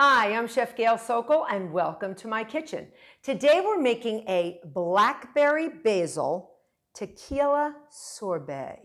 Hi, I'm Chef Gail Sokol and welcome to my kitchen. Today we're making a Blackberry Basil Tequila Sorbet.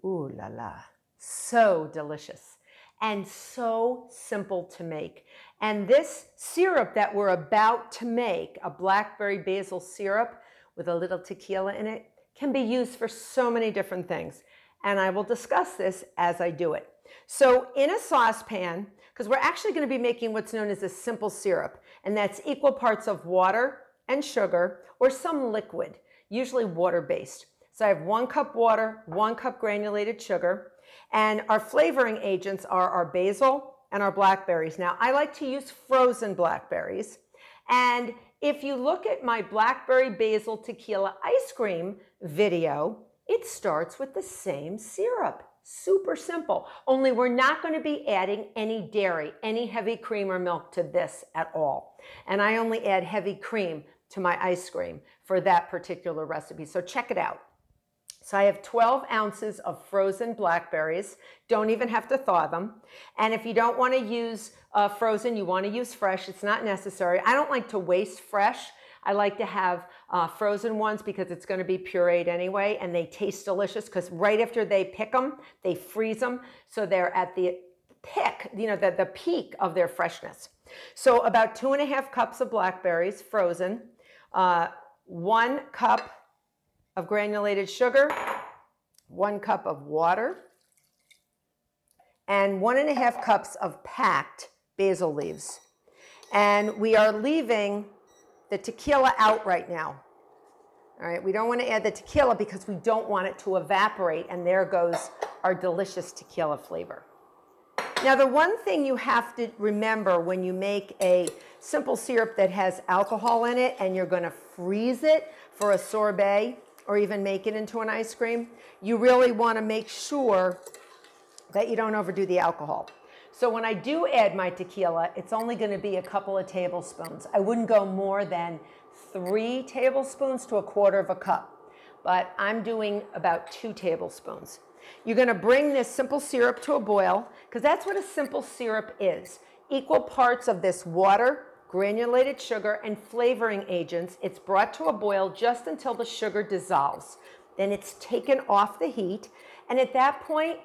Ooh la la, so delicious and so simple to make. And this syrup that we're about to make, a Blackberry Basil syrup with a little tequila in it, can be used for so many different things. And I will discuss this as I do it. So in a saucepan, because we're actually going to be making what's known as a simple syrup, and that's equal parts of water and sugar or some liquid, usually water-based. So I have 1 cup water, 1 cup granulated sugar, and our flavoring agents are our basil and our blackberries. Now, I like to use frozen blackberries, and if you look at my Blackberry Basil Tequila ice cream video, it starts with the same syrup. Super simple, only we're not going to be adding any dairy, any heavy cream or milk to this at all. And I only add heavy cream to my ice cream for that particular recipe. So check it out. So I have 12 ounces of frozen blackberries. Don't even have to thaw them. And if you don't want to use frozen, you want to use fresh, it's not necessary. I don't like to waste fresh. I like to have frozen ones because it's going to be pureed anyway, and they taste delicious because right after they pick them, they freeze them, so they're at the pick, the peak of their freshness. So about 2.5 cups of blackberries frozen, 1 cup of granulated sugar, 1 cup of water, and 1.5 cups of packed basil leaves. And we are leaving the tequila out right now. All right, we don't want to add the tequila because we don't want it to evaporate, and there goes our delicious tequila flavor. Now, the one thing you have to remember when you make a simple syrup that has alcohol in it and you're going to freeze it for a sorbet or even make it into an ice cream, you really want to make sure that you don't overdo the alcohol. So when I do add my tequila, it's only going to be a couple of tablespoons. I wouldn't go more than 3 tablespoons to 1/4 cup, but I'm doing about 2 tablespoons. You're going to bring this simple syrup to a boil, because that's what a simple syrup is. Equal parts of this water, granulated sugar, and flavoring agents. It's brought to a boil just until the sugar dissolves. Then it's taken off the heat, and at that point,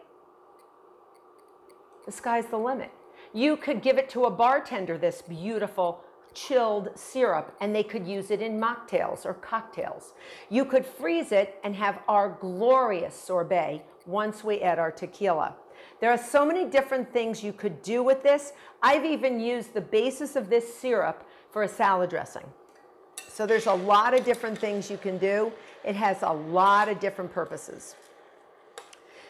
the sky's the limit. You could give it to a bartender, this beautiful chilled syrup, and they could use it in mocktails or cocktails. You could freeze it and have our glorious sorbet once we add our tequila. There are so many different things you could do with this. I've even used the basis of this syrup for a salad dressing. So there's a lot of different things you can do. It has a lot of different purposes.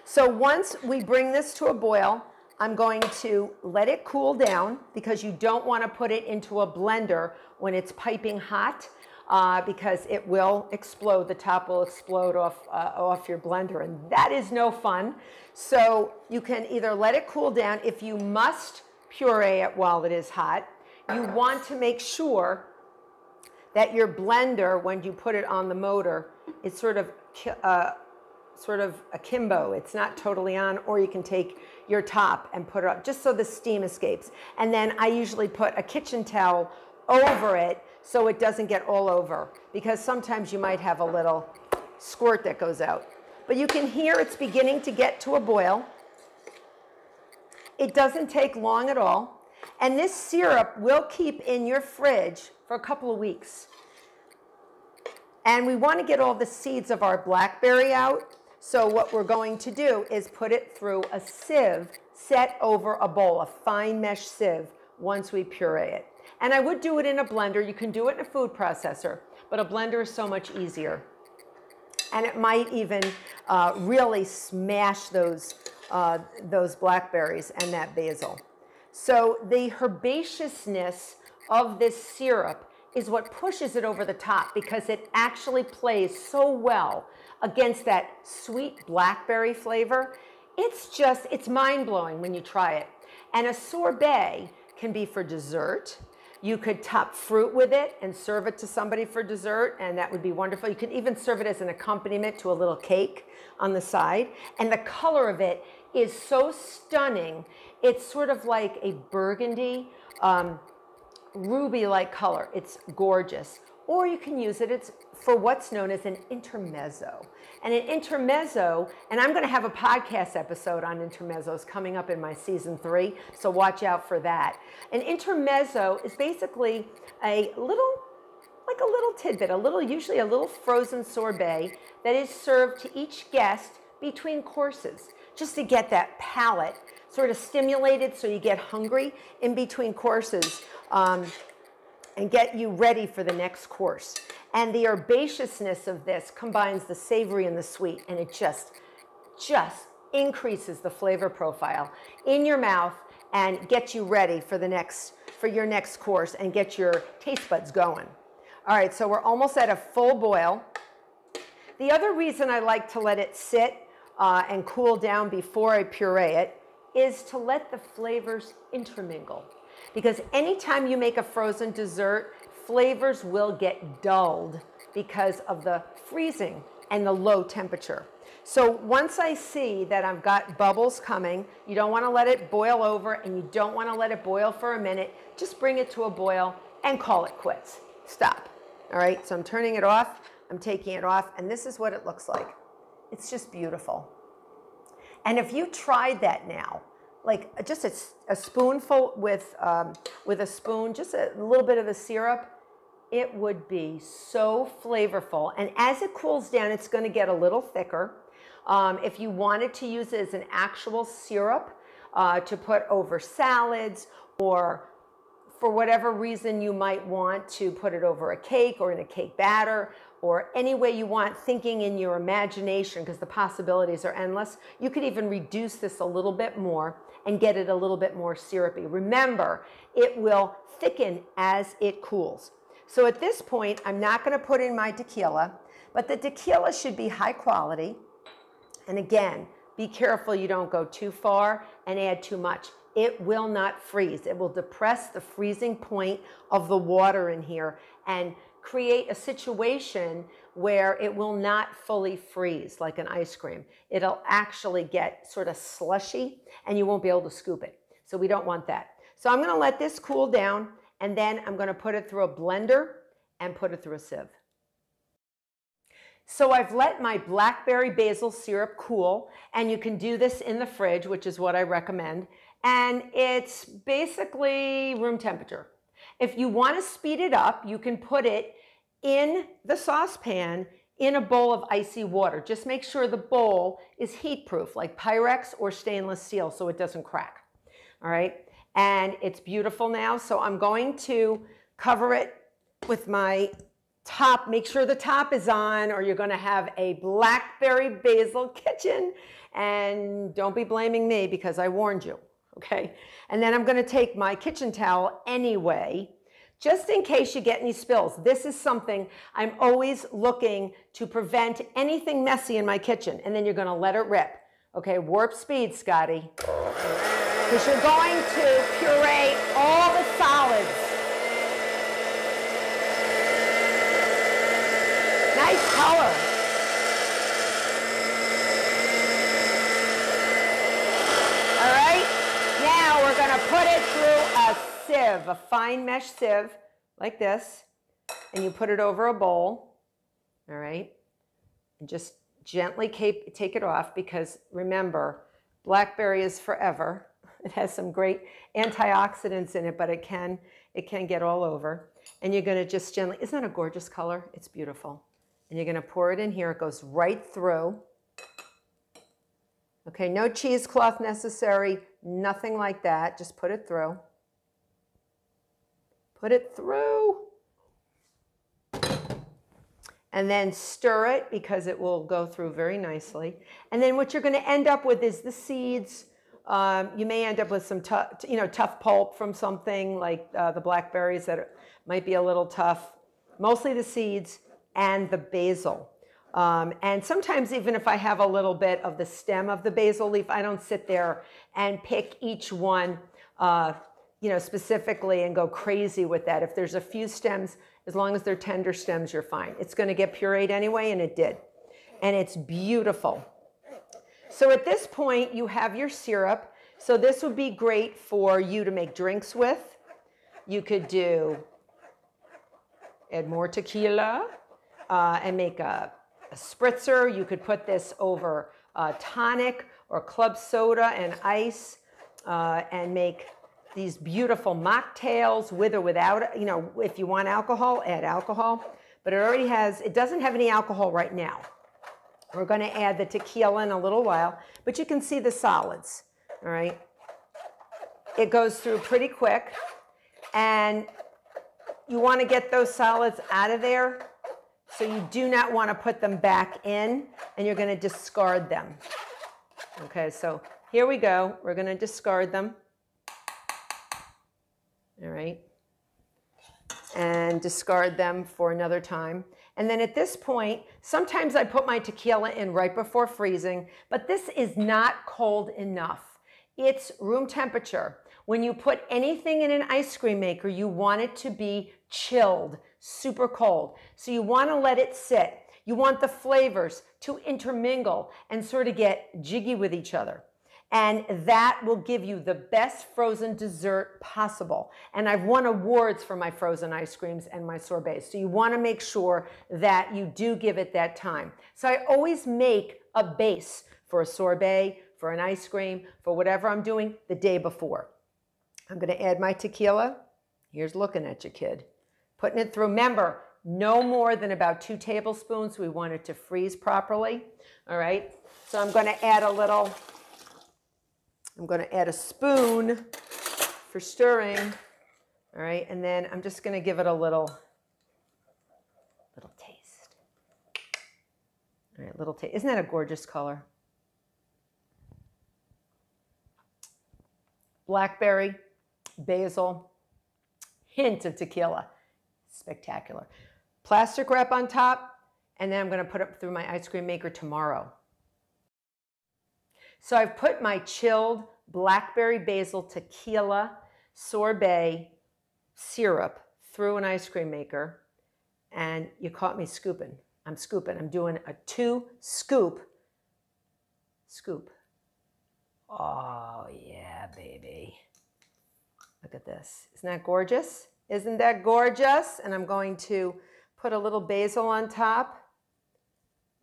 So once we bring this to a boil, I'm going to let it cool down, because you don't want to put it into a blender when it's piping hot, because it will explode. The top will explode off your blender, and that is no fun. So you can either let it cool down. If you must puree it while it is hot, you want to make sure that your blender, when you put it on the motor, is sort of akimbo. It's not totally on, or you can take your top and put it up just so the steam escapes. And then I usually put a kitchen towel over it so it doesn't get all over, because sometimes you might have a little squirt that goes out. But you can hear it's beginning to get to a boil. It doesn't take long at all. And this syrup will keep in your fridge for a couple of weeks. And we want to get all the seeds of our blackberry out. So what we're going to do is put it through a sieve set over a bowl, a fine mesh sieve, once we puree it. And I would do it in a blender. You can do it in a food processor, but a blender is so much easier. And it might even really smash those blackberries and that basil. So the herbaceousness of this syrup is what pushes it over the top, because it actually plays so well against that sweet blackberry flavor. It's mind-blowing when you try it. And a sorbet can be for dessert. You could top fruit with it and serve it to somebody for dessert, and that would be wonderful. You could even serve it as an accompaniment to a little cake on the side. And the color of it is so stunning. It's sort of like a burgundy, ruby-like color. It's gorgeous. Or you can use it for what's known as an intermezzo. And an intermezzo, and I'm going to have a podcast episode on intermezzos coming up in my season 3, so watch out for that. An intermezzo is basically a little tidbit, usually a little frozen sorbet that is served to each guest between courses, just to get that palate sort of stimulated so you get hungry in between courses. And get you ready for the next course. And the herbaceousness of this combines the savory and the sweet, and it just increases the flavor profile in your mouth and gets you ready for your next course and get your taste buds going. All right, so we're almost at a full boil. The other reason I like to let it sit and cool down before I puree it is to let the flavors intermingle. Because anytime you make a frozen dessert, flavors will get dulled because of the freezing and the low temperature. So once I see that I've got bubbles coming, you don't want to let it boil over and you don't want to let it boil for a minute. Just bring it to a boil and call it quits. Stop. All right, so I'm turning it off. I'm taking it off, and this is what it looks like. It's just beautiful. And if you tried that now, like just a spoonful with a spoon, just a little bit of the syrup, it would be so flavorful. And as it cools down, it's going to get a little thicker. If you wanted to use it as an actual syrup to put over salads, or for whatever reason you might want to put it over a cake or in a cake batter, or any way you want, thinking in your imagination, because the possibilities are endless, you could even reduce this a little bit more and get it a little bit more syrupy. Remember, it will thicken as it cools. So at this point, I'm not going to put in my tequila, but the tequila should be high quality. And again, be careful you don't go too far and add too much. It will not freeze. It will depress the freezing point of the water in here and create a situation where it will not fully freeze like an ice cream. It'll actually get sort of slushy and you won't be able to scoop it. So we don't want that. So I'm going to let this cool down, and then I'm going to put it through a blender and put it through a sieve. So I've let my blackberry basil syrup cool, and you can do this in the fridge, which is what I recommend. And it's basically room temperature. If you want to speed it up, you can put it in the saucepan in a bowl of icy water. Just make sure the bowl is heat proof, like Pyrex or stainless steel, so it doesn't crack. All right, and it's beautiful now. So I'm going to cover it with my top. Make sure the top is on, or you're going to have a blackberry basil kitchen. And don't be blaming me because I warned you. Okay, and then I'm going to take my kitchen towel anyway, just in case you get any spills. This is something I'm always looking to prevent anything messy in my kitchen, and then you're going to let it rip. Okay, warp speed, Scotty, because you're going to puree all the solids. Nice color. All right. Now we're going to put it through a sieve, a fine mesh sieve, like this, and you put it over a bowl, all right, and just gently take it off, because remember, blackberry is forever. It has some great antioxidants in it, but it can get all over. And you're going to just gently, isn't that a gorgeous color? It's beautiful. And you're going to pour it in here. It goes right through. Okay, no cheesecloth necessary, nothing like that. Just put it through. Put it through. And then stir it, because it will go through very nicely. And then what you're going to end up with is the seeds. You may end up with some tough pulp from something like the blackberries that might be a little tough. Mostly the seeds and the basil. And sometimes even if I have a little bit of the stem of the basil leaf, I don't sit there and pick each one specifically and go crazy with that. If there's a few stems, as long as they're tender stems, you're fine. It's going to get pureed anyway, and it did. And it's beautiful. So at this point, you have your syrup. So this would be great for you to make drinks with. You could add more tequila and make a spritzer. You could put this over tonic or club soda and ice and make these beautiful mocktails with or without, you know, if you want alcohol, add alcohol. But it doesn't have any alcohol right now. We're going to add the tequila in a little while, but you can see the solids, all right? It goes through pretty quick, and you want to get those solids out of there, so you do not want to put them back in, and you're going to discard them. Okay, so here we go. We're going to discard them, all right? And discard them for another time. And then at this point, sometimes I put my tequila in right before freezing, but this is not cold enough. It's room temperature. When you put anything in an ice cream maker, you want it to be chilled, super cold. So you want to let it sit. You want the flavors to intermingle and sort of get jiggy with each other. And that will give you the best frozen dessert possible. And I've won awards for my frozen ice creams and my sorbets. So you want to make sure that you do give it that time. So I always make a base for a sorbet, for an ice cream, for whatever I'm doing the day before. I'm going to add my tequila. Here's looking at you, kid. Putting it through. Remember, no more than about 2 tablespoons. We want it to freeze properly. All right. So I'm going to add a spoon for stirring, all right, and then I'm just going to give it a little taste. All right, little taste. Isn't that a gorgeous color? Blackberry, basil, hint of tequila. Spectacular. Plastic wrap on top, and then I'm going to put it through my ice cream maker tomorrow. So I've put my chilled Blackberry Basil Tequila sorbet syrup through an ice cream maker, and you caught me scooping. I'm scooping. I'm doing a 2-scoop scoop. Oh, yeah, baby. Look at this. Isn't that gorgeous? Isn't that gorgeous? And I'm going to put a little basil on top.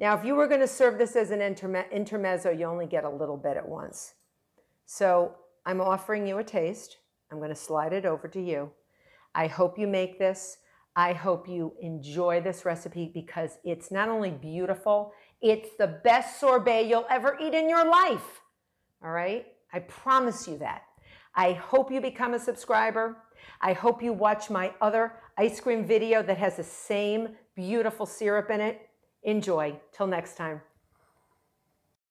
Now, if you were going to serve this as an intermezzo, you only get a little bit at once. So I'm offering you a taste. I'm going to slide it over to you. I hope you make this. I hope you enjoy this recipe because it's not only beautiful, it's the best sorbet you'll ever eat in your life. All right? I promise you that. I hope you become a subscriber. I hope you watch my other ice cream video that has the same beautiful syrup in it. Enjoy. Till next time.